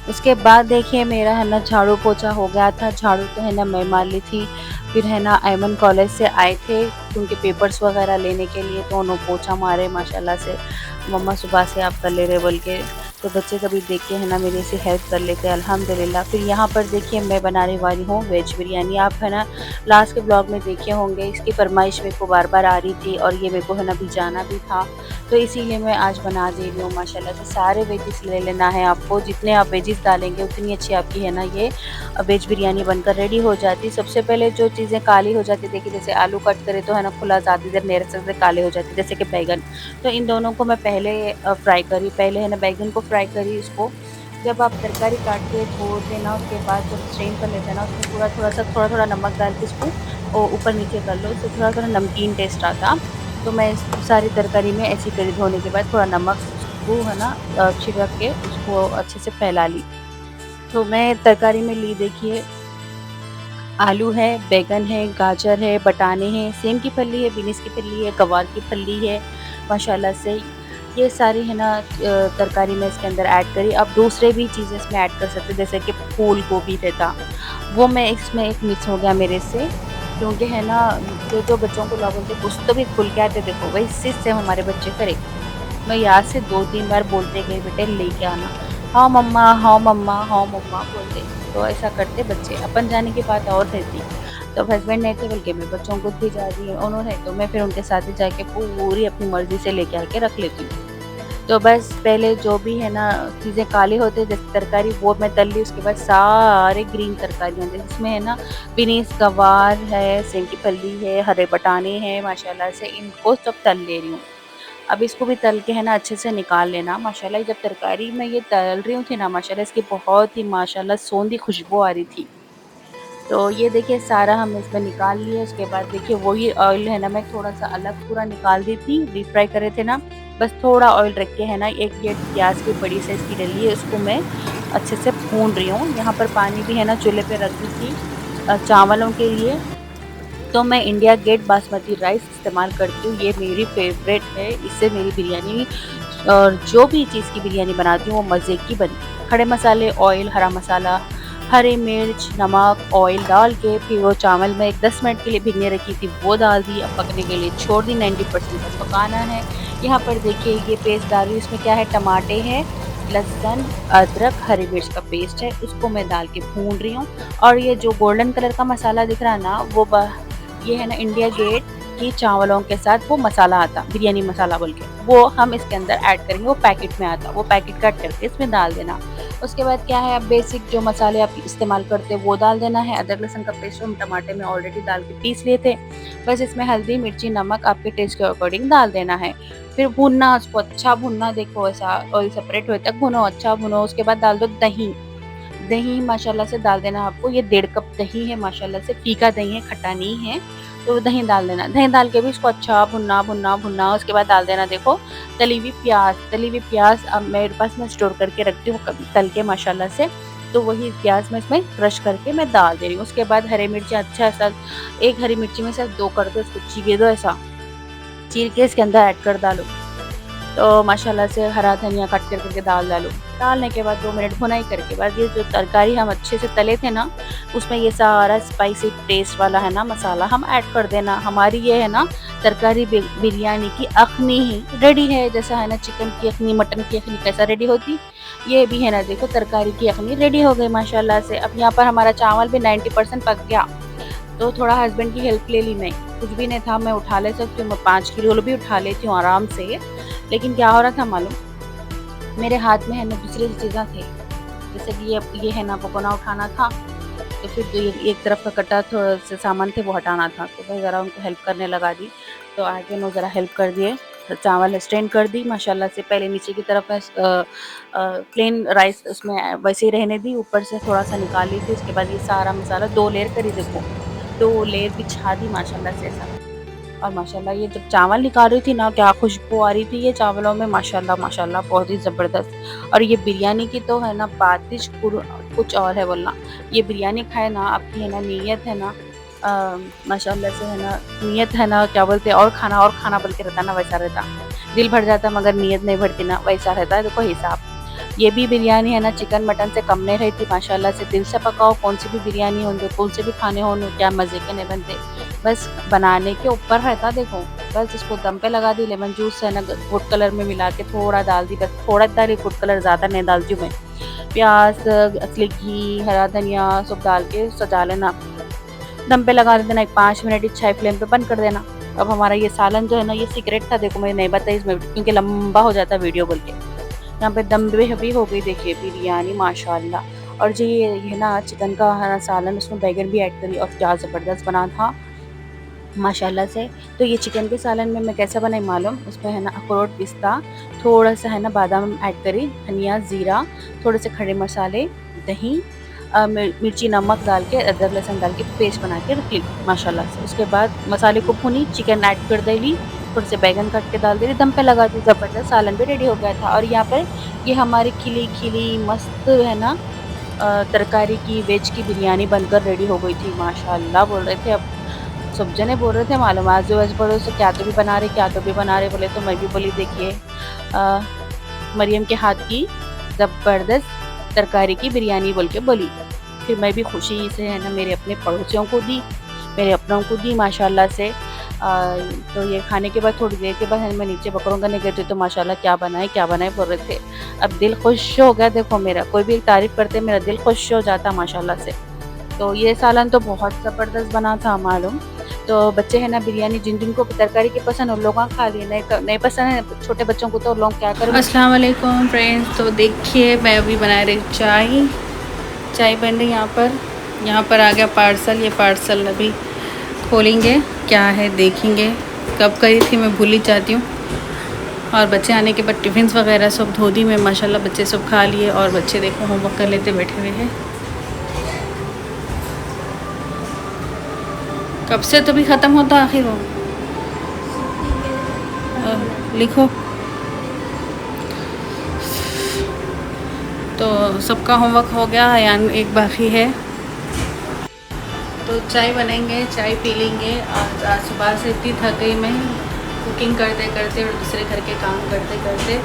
A: उसके बाद देखिए मेरा है ना झाड़ू पोछा हो गया था। झाड़ू तो है ना मैं मार ली थी। फिर है ना अयमन कॉलेज से आए थे उनके पेपर्स वगैरह लेने के लिए, तो उन्होंने पोछा मारे माशाल्लाह से। मम्मा सुबह से आप कर ले रहे बोल के, तो बच्चे कभी देख के है ना मेरे से हेल्प कर लेते हैं अल्हम्दुलिल्लाह। फिर यहाँ पर देखिए मैं बनाने वाली हूँ वेज बिरयानी। आप है ना लास्ट के ब्लॉग में देखे होंगे, इसकी फरमाइश मेरे को बार-बार आ रही थी और ये मेरे को है ना भिजाना भी था, तो इसीलिए मैं आज बना दे रही हूँ माशाल्लाह से। सारे वेजिस ले लेना है आपको, जितने आप वेजिस डालेंगे उतनी अच्छी आपकी है ना ये वेज बिरयानी बनकर रेडी हो जाती है। सबसे पहले जो चीज़ें काली हो जाती है, देखिए जैसे आलू कट करे तो है ना खुला ज़्यादा देर मेरे से काले हो जाते हैं, जैसे कि बैंगन। तो इन दोनों को मैं पहले फ्राई करी, पहले है ना बैंगन को फ्राई करी इसको। जब आप तरकारी काट के छोड़ देना उसके बाद जब स्ट्रेन कर लेते हैं ना, उसमें पूरा थोड़ा-थोड़ा नमक डाल के इसको ऊपर नीचे कर लो, इससे थोड़ा-थोड़ा नमकीन टेस्ट आता। तो मैं इस सारी तरकारी में ऐसे ही करी, धोने के बाद थोड़ा नमक को है ना छिड़क के उसको अच्छे से फैला ली। तो मैं तरकारी में ली देखिए आलू है, बैंगन है, गाजर है, बटाने हैं, सेम की फली है, बीन्स की फली है, गवार की फली है, माशाल्लाह से ये सारी है ना तरकारी मैं इसके अंदर ऐड करी। अब दूसरे भी चीज़ें इसमें ऐड कर सकते हैं, जैसे कि फूल गोभी रहता, वो मैं इसमें एक मिक्स हो गया मेरे से, क्योंकि है ना जो बच्चों को लोग बोलते कुछ तो भी खुल के आते, देखो वही से हमारे बच्चे करे। मैं याद से 2-3 बार बोलते गए बेटे लेके आना, हाँ मम्मा, हाँ मम्मा, हाँ मम्मा बोलते। तो ऐसा करते बच्चे, अपन जाने की बात और रहती। तो हस्बैंड नहीं थे बल्कि मैं बच्चों को भी जा रही हूँ उन्होंने, तो मैं फिर उनके साथ ही जाके पूरी अपनी मर्ज़ी से लेके आके रख लेती हूँ। तो बस पहले जो भी है ना चीज़ें काली होते हैं जैसे तरकारी वो मैं तल ली, उसके बाद सारे ग्रीन तरकारियाँ जिसमें है ना बीन्स, गवार है, सेम की फली है, हरे बटाने हैं, माशाल्लाह से इनको सब तल ले रही हूँ। अब इसको भी तल के है ना अच्छे से निकाल लेना माशाल्लाह। जब तरकारी में ये तल रही थी ना माशाल्लाह, इसकी बहुत ही माशाल्लाह सोंधी खुशबू आ रही थी। तो ये देखिए सारा हम इसमें निकाल लिए, उसके बाद देखिए वही ऑयल है ना मैं थोड़ा-सा अलग पूरा निकाल दी थी, डीप फ्राई करे थे ना, बस थोड़ा ऑयल रख के है ना एक ये प्याज़ की बड़ी साइज़ की डली है, उसको मैं अच्छे से भून रही हूँ। यहाँ पर पानी भी है ना चूल्हे पे रख दी थी चावलों के लिए। तो मैं इंडिया गेट बासमती राइस इस्तेमाल करती हूँ, ये मेरी फ़ेवरेट है, इससे मेरी बिरयानी और जो भी चीज़ की बिरयानी बनाती हूँ वो मज़े की बनती है। खड़े मसाले, ऑयल, हरा मसाला, हरी मिर्च, नमक, ऑयल डाल के फिर वो चावल मैं एक 10 मिनट के लिए भिगने रखी थी वो डाल दी, अब पकने के लिए छोड़ दी, 90% बस पकाना है। यहाँ पर देखिए ये पेस्ट डाल रही हूँ, इसमें क्या है टमाटे हैं, लहसुन, अदरक, हरी मिर्च का पेस्ट है, उसको मैं डाल के भून रही हूँ। और ये जो गोल्डन कलर का मसाला दिख रहा है ना ये है ना इंडिया गेट की चावलों के साथ वो मसाला आता, बिरयानी मसाला बोल के, वो हम इसके अंदर ऐड करेंगे, वो पैकेट में आता, वो पैकेट कट करके इसमें डाल देना। उसके बाद क्या है, अब बेसिक जो मसाले आप इस्तेमाल करते हैं वो डाल देना है। अदरक लहसुन का पेस्ट हम टमाटर में ऑलरेडी डाल के पीस लिए थे, बस इसमें हल्दी, मिर्ची, नमक आपके टेस्ट के अकॉर्डिंग डाल देना है। फिर भूनना, उसको अच्छा भूनना, देखो ऐसा ऑयल सेपरेट होए तक भूनो, अच्छा भूनो। उसके बाद डाल दो दही, दही माशाल्लाह से डाल देना आपको, ये 1.5 कप दही है माशाल्लाह से, फीका दही है, खट्टा नहीं है, तो दही डाल देना। दही डाल के भी इसको अच्छा भुनना भुनना भुनना, उसके बाद डाल देना देखो तली हुई प्याज़ अब मेरे पास मैं स्टोर करके रखती हूँ कभी तल के माशाल्लाह से, तो वही प्याज़ मैं इसमें क्रश करके मैं डाल दे रही हूँ। उसके बाद हरी मिर्ची अच्छा ऐसा 1 हरी मिर्ची में से 2 कर दो, इसको चीर दो, ऐसा चीर के इसके अंदर ऐड कर डालो। तो माशाल्लाह से हरा धनिया कट कर करके डालो। डालने के बाद 2 मिनट भुनाई करके बाद ये जो तरकारी हम अच्छे से तले थे ना, उसमें ये सारा स्पाइसी टेस्ट वाला है ना मसाला हम ऐड कर देना। हमारी ये है ना तरकारी बिरयानी की अखनी ही रेडी है, जैसा है ना चिकन की अखनी, मटन की अखनी कैसा रेडी होती, ये भी है ना देखो तरकारी की अखनी रेडी हो गई माशाल्लाह से। अब यहाँ पर हमारा चावल भी 90% पक गया, तो थोड़ा हस्बैंड की हेल्प ले ली मैं, कुछ भी नहीं था, मैं उठा ले सकती हूँ, मैं 5 किलो भी उठा लेती हूँ आराम से। लेकिन क्या हो रहा था मालूम, मेरे हाथ में है ना दूसरी चीज़ें थे, जैसे कि ये है ना पकोना उठाना था, तो फिर जो ये एक तरफ का कटा थोड़ा से सामान थे वो हटाना था, तो मैं ज़रा उनको हेल्प करने लगा दी, तो आगे उन्होंने ज़रा हेल्प कर दिए। तो चावल स्ट्रेन कर दी माशाल्लाह से, पहले नीचे की तरफ प्लेन राइस उसमें वैसे ही रहने दी, ऊपर से थोड़ा-सा निकाल ली थी, उसके बाद ये सारा मसाला 2 लेयर करी देखो, 2 लेयर बिछा दी माशाल्लाह से ऐसा। और माशाल्लाह ये जब चावल निकाल रही थी ना, क्या खुशबू आ रही थी ये चावलों में, माशाल्लाह माशाल्लाह बहुत ही ज़बरदस्त। और ये बिरयानी की तो है ना बात ही कुछ और है बोलना। ये बिरयानी खाए ना, आपकी है ना नीयत है ना माशाल्लाह से है ना, नीयत है ना क्या बोलते हैं, और खाना बोल के रहता ना वैसा रहता। दिल भर जाता मगर नीयत नहीं भरती ना, वैसा रहता है देखो हिसाब। ये भी बिरयानी है ना चिकन मटन से कम नहीं रहती माशाल्लाह से, दिल से पकाओ, कौन सी भी बिरयानी हो, कौन से भी खाने हो, क्या मज़े के नहीं बनते, बस बनाने के ऊपर रहता देखो। बस इसको दम पे लगा दी। लेमन जूस है ना फूड कलर में मिला के थोड़ा डाल दी, बस थोड़ा डाली, फूड कलर ज़्यादा नहीं डालती हूँ मैं। प्याज, असली घी, हरा धनिया सब डाल के सजा लेना, दम पे लगा देना, एक 5 मिनट इच्छा है फ्लेम पे बंद कर देना। अब हमारा ये सालन जो है ना, ये सीक्रेट था, देखो मैंने नहीं बताया इसमें क्योंकि लंबा हो जाता वीडियो बोल के। यहाँ पे दम भी हो गई, देखिए बिरयानी माशाल्लाह। और जो ये ना चिकन का हरा सालन, उसमें बैगन भी ऐड करी और क्या ज़बरदस्त बना था माशाल्लाह से। तो ये चिकन के सालन में मैं कैसा बनाई मालूम, उसमें है ना अखरोट, पिस्ता, थोड़ा सा है ना बादाम ऐड करी, धनिया, ज़ीरा, थोड़े से खड़े मसाले, दही, मिर्ची, नमक डाल के, अदरक लहसुन डाल के पेस्ट बना के रख ली माशाल्लाह से। उसके बाद मसाले को भुनी, चिकन ऐड कर देली, थोड़े से बैगन काट के डाल दी, दम पे लगा दी, ज़बरदस्त सालन भी रेडी हो गया था। और यहाँ पर ये हमारी खिली खिली मस्त है ना तरकारी की वेज की बिरयानी बनकर रेडी हो गई थी माशाल्लाह। बोल रहे थे, अब सब जने बोल रहे थे मालूम, आजू बाजू पड़ोस से क्या तो भी बना रहे, क्या तो भी बना रहे बोले। तो मैं भी बोली देखिए मरियम के हाथ की ज़बरदस्त तरकारी की बिरयानी बोल के बोली। फिर मैं भी खुशी से है ना मेरे अपने पड़ोसियों को दी, मेरे अपनों को दी माशाल्लाह से। तो ये खाने के बाद थोड़ी देर के बाद मैं नीचे बकरों करने गई थी, तो माशाल्लाह क्या बनाए बोल रहे थे। अब दिल खुश हो गया, देखो मेरा कोई भी तारीफ़ करते मेरा दिल खुश हो जाता माशाल्लाह से। तो ये सालन तो बहुत ज़बरदस्त बना था मालूम। तो बच्चे हैं ना बिरयानी जिन जिनको तरकारी की पसंद उन लोगों खा लिए, नहीं पसंद है छोटे बच्चों को तो लोग क्या करें।
B: अस्सलाम वालेकुम फ्रेंड्स, तो देखिए मैं अभी बना रही चाय बन रही यहाँ पर आ गया पार्सल। ये पार्सल अभी खोलेंगे, क्या है देखेंगे। कब करी थी मैं भूल ही जाती हूँ। और बच्चे आने के बाद टिफ़िन्स वगैरह सब धो दी मैं माशाल्लाह, बच्चे सब खा लिए। और बच्चे देखो होमवर्क कर लेते बैठे हुए हैं। कब से तो भी ख़त्म होता आखिर वो लिखो। तो सबका होमवर्क हो गया, यानी एक बाकी है। तो चाय बनेंगे, चाय पी लेंगे। आज सुबह से इतनी थक गई मैं, कुकिंग करते करते और दूसरे घर के काम करते करते।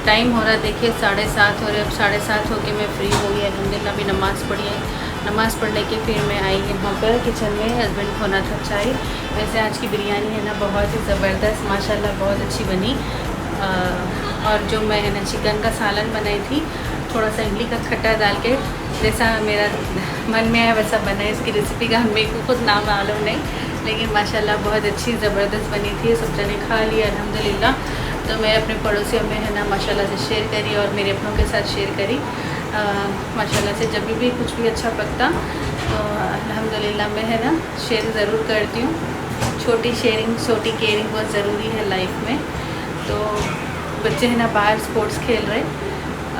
B: टाइम हो रहा देखिए 7:30 हो रहे। अब 7:30 हो के मैं फ्री हो गई अल्हम्दुलिल्लाह। अभी नमाज़ पढ़ी है, नमाज़ पढ़ने के फिर मैं आई यहाँ पर किचन में। हस्बैंड को होना था चाय। वैसे आज की बिरयानी है ना बहुत ही ज़बरदस्त माशाल्लाह, बहुत अच्छी बनी। और जो मैं है ना चिकन का सालन बनाई थी, थोड़ा सा इमली का खट्टा डाल के, जैसा मेरा मन में है वैसा बना है। इसकी रेसिपी का मेरे को खुद नाम मालूम नहीं, लेकिन माशाल्लाह बहुत अच्छी ज़बरदस्त बनी थी। सब जने खा लिया अल्हम्दुलिल्लाह। तो मैं अपने पड़ोसियों में है ना माशाल्लाह से शेयर करी और मेरे अपनों के साथ शेयर करी माशाल्लाह से। जब भी कुछ भी अच्छा पकता तो अल्हम्दुलिल्लाह मैं है ना शेयर ज़रूर करती हूँ। छोटी शेयरिंग छोटी केयरिंग बहुत ज़रूरी है लाइफ में। तो बच्चे हैं ना बाहर स्पोर्ट्स खेल रहे,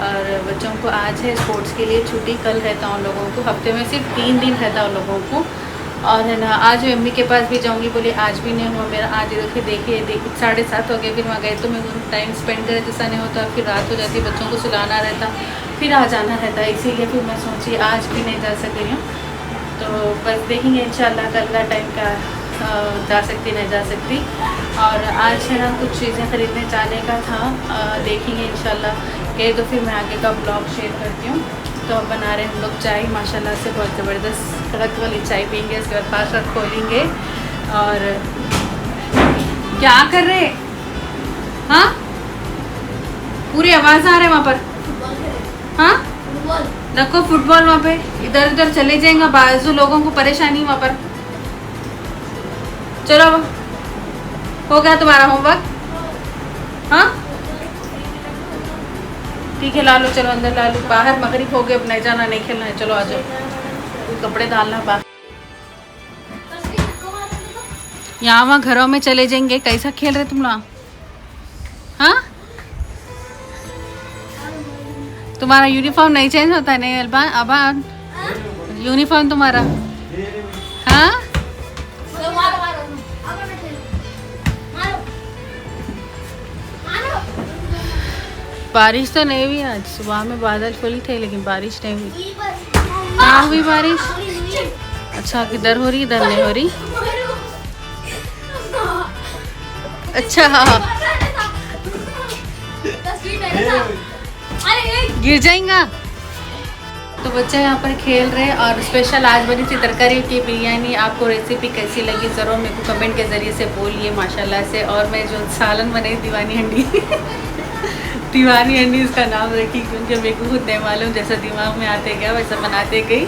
B: और बच्चों को आज है स्पोर्ट्स के लिए छुट्टी, कल रहता उन लोगों को। हफ्ते में सिर्फ 3 दिन रहता उन लोगों को। और है ना आज मैं मम्मी के पास भी जाऊंगी, बोली आज भी नहीं हुआ मेरा। आज देखिए 7:30 हो गए, फिर वहाँ गए तो मैं टाइम स्पेंड करे जैसा नहीं होता, फिर रात हो जाती, बच्चों को सुलाना रहता, फिर आ जाना रहता। इसीलिए फिर मैं सोची आज भी नहीं जा सक रही हूँ। तो बस देखेंगे इंशाल्लाह कल का टाइम का जा सकती नहीं जा सकती। और आज है ना कुछ चीज़ें ख़रीदने जाने का था, देखेंगे इंशाल्लाह गए तो फिर मैं आगे का ब्लॉग शेयर करती हूँ। तो अब बना रहे हम लोग चाय माशाल्लाह से, बहुत ज़बरदस्त कड़क वाली चाय पियेंगे। उसके बाद पास खोलेंगे। और क्या कर रहे हाँ, पूरी आवाज़ आ रहे वहाँ पर। हाँ रखो फुटबॉल वहाँ पे, इधर उधर चले जाएंगे, बाजू लोगों को परेशानी वहाँ पर। चलो हो गया तुम्हारा होमवर्क? हाँ ठीक है, ला लो, चलो अंदर ला लो। बाहर मगरिब हो गए, अब नहीं जाना, नहीं खेलना है, चलो आ जाओ। कपड़े डालना बाहर, यहाँ वहाँ घरों में चले जाएंगे। कैसा खेल रहे तुम लोग? हाँ तुम्हारा यूनिफॉर्म नहीं चेंज होता है? नहीं अल्बान अबान यूनिफॉर्म तुम्हारा? हाँ बारिश तो नहीं हुई आज। सुबह में बादल फुल थे लेकिन बारिश नहीं हुई। कहाँ हुई बारिश? अच्छा किधर हो रही? इधर नहीं हो रही। अच्छा गिर जाएगा। तो बच्चे यहाँ पर खेल रहे हैं और स्पेशल आज बनी थी तरकारी की बिरयानी। आपको रेसिपी कैसी लगी ज़रूर मेरे को कमेंट के ज़रिए से बोलिए माशाल्लाह से। और मैं जो सालन बनाई दीवानी हंडी दीवानी हंडी उसका नाम रखी क्योंकि मेरे को खुद नहीं मालूम, जैसा दिमाग में आते गया वैसा बनाते गई।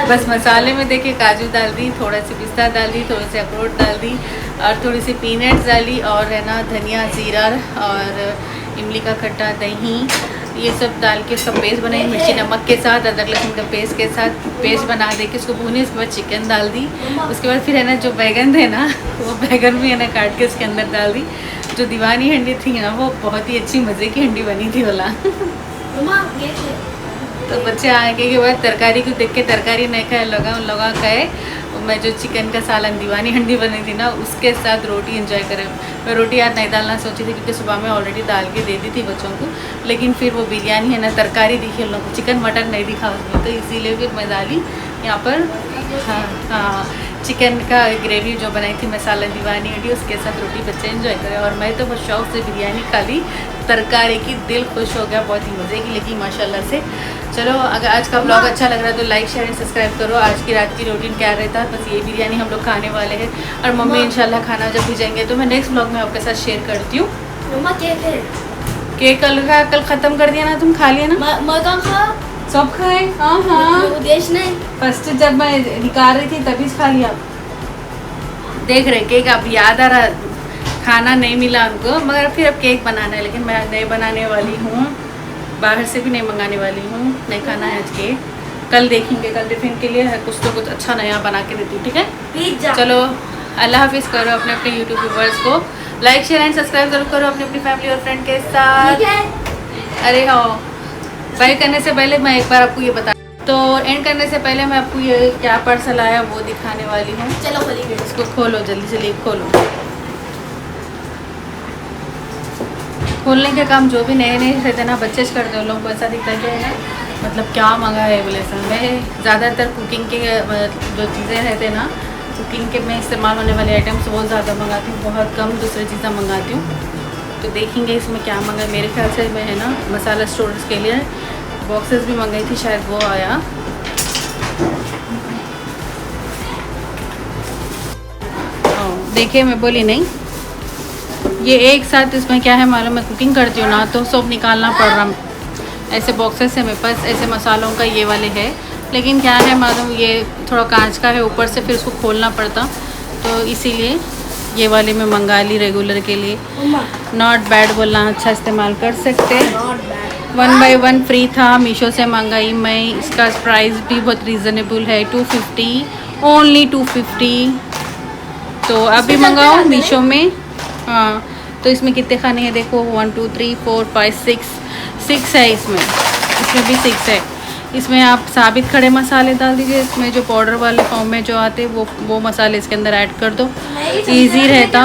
B: बस मसाले में देखिए काजू डाल दी, थोड़ा सी पिस्ता डाल दी, थोड़ी सी अखरोट डाल दी और थोड़ी सी पीनट्स डाली और है ना धनिया जीरा और इमली का खट्टा दही ये सब डाल के उसका पेस्ट बनाई, मिर्ची नमक के साथ, अदरक लहसुन का पेस्ट के साथ पेस्ट बना दे के उसको भूनी। उसके बाद चिकन डाल दी। उसके बाद फिर है ना जो बैगन थे ना वो बैगन भी है ना काट के उसके अंदर डाल दी। जो दीवानी हंडी थी ना वो बहुत ही अच्छी मज़े की हंडी बनी थी वाला। तो बच्चे आने के बाद तरकारी को देख के तरकारी नहीं खाए लगा खाए। मैं जो चिकन का सालन दीवानी हंडी बनी थी ना उसके साथ रोटी एंजॉय करें। मैं रोटी आज नहीं डालना सोची थी क्योंकि सुबह में ऑलरेडी डाल के दे दी थी बच्चों को, लेकिन फिर वो बिरयानी है ना तरकारी दिखी उन लोगों को, चिकन मटन नहीं दिखा उसमें, तो इसीलिए फिर मैं डाली यहाँ पर। हाँ चिकन का ग्रेवी जो बनाई थी मसाला दीवानी हंडी उसके साथ रोटी बच्चे एंजॉय करें। और मैं तो बहुत शौक से बिरयानी खा ली, तरकारी की दिल खुश हो गया, बहुत ही मज़े की लगी माशाल्लाह से। चलो अगर आज का ब्लॉग अच्छा लग रहा है तो लाइक शेयर एंड सब्सक्राइब करो। आज की रात की रूटीन क्या रहता, बस ये बिरयानी हम लोग खाने वाले हैं और मम्मी इंशाल्लाह खाना जब भी जाएंगे तो मैं नेक्स्ट ब्लॉग में आपके साथ शेयर करती हूँ। केक कल ख़त्म कर दिया ना, तुम खा लिया ना? सब खाए? हाँ हाँ फर्स्ट जब मैं निकाल रही थी तभी खा लिया। देख रहे केक अब याद आ रहा, खाना नहीं मिला हमको मगर फिर अब केक बनाना है, लेकिन मैं नहीं बनाने वाली हूँ, बाहर से भी नहीं मंगाने वाली हूँ, नहीं खाना है आज केक। कल देखेंगे, कल टिफिन के लिए है कुछ तो कुछ अच्छा नया बना के देती हूँ, ठीक है? चलो अल्लाह हाफिज़ करो अपने अपने यूट्यूब व्यूवर्स को, लाइक शेयर एंड सब्सक्राइब जरूर करो अपनी अपनी फैमिली और फ्रेंड के साथ। अरे हाँ बाय करने से पहले मैं एक बार आपको ये बता, तो एंड करने से पहले मैं आपको ये क्या पार्सल आया वो दिखाने वाली हूँ। चलो खोलिए, इसको खोलो जल्दी जल्दी खोलो। खोलने के काम जो भी नए रहते ना बच्चे करते हैं, लोगों को ऐसा दिखता है कि मतलब क्या मंगा है बोले सर। मैं ज़्यादातर कुकिंग के जो चीज़ें रहते ना कुकिंग के में इस्तेमाल होने वाले आइटम्स बहुत ज़्यादा मंगाती हूँ, बहुत कम दूसरी चीज़ें मंगाती हूँ। तो देखेंगे इसमें क्या मंगा। मेरे ख्याल से मैं है ना मसाला स्टोरेज के लिए बॉक्सेस भी मंगाई थी, शायद वो आया। देखिए मैं बोली नहीं, ये एक साथ इसमें क्या है मालूम, मैं कुकिंग करती हूँ ना तो सब निकालना पड़ रहा। ऐसे बॉक्सेस है मेरे पास, ऐसे मसालों का ये वाले है, लेकिन क्या है मालूम ये थोड़ा कांच का है ऊपर से, फिर उसको खोलना पड़ता, तो इसीलिए ये वाले मैं मंगा ली रेगुलर के लिए। नॉट बैड बोलना, अच्छा इस्तेमाल कर सकते। 1 बाय 1 फ्री था, मीशो से मंगाई मैं। इसका प्राइस भी बहुत रीज़नेबल है, 250 ओनली 250। तो आप भी मंगाओ मीशो में। हाँ तो इसमें कितने खाने हैं देखो, 1 2 3 4 5 6 है इसमें भी 6 है। इसमें आप साबित खड़े मसाले डाल दीजिए, इसमें जो पाउडर वाले फॉर्म में जो आते हैं वो मसाले इसके अंदर ऐड कर दो, इजी रहता।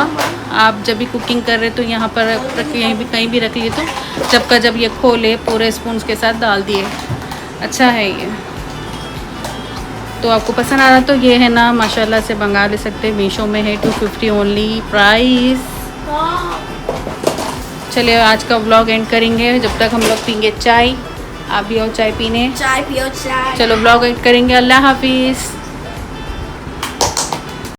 B: आप जब भी कुकिंग कर रहे तो यहाँ पर कहीं भी रख लिए, तो जब ये खोले पूरे स्पून के साथ डाल दिए। अच्छा है ये, तो आपको पसंद आ रहा तो ये है ना माशाल्लाह से मंगा ले सकते हैं, मीशो में है 250 ओनली प्राइस। चलिए आज का व्लॉग एंड करेंगे, जब तक हम लोग पीएंगे चाय। आप भी आओ चाय पीने,
C: चाय पियो चाय।
B: चलो व्लॉग एंड करेंगे। अल्लाह हाफिज़।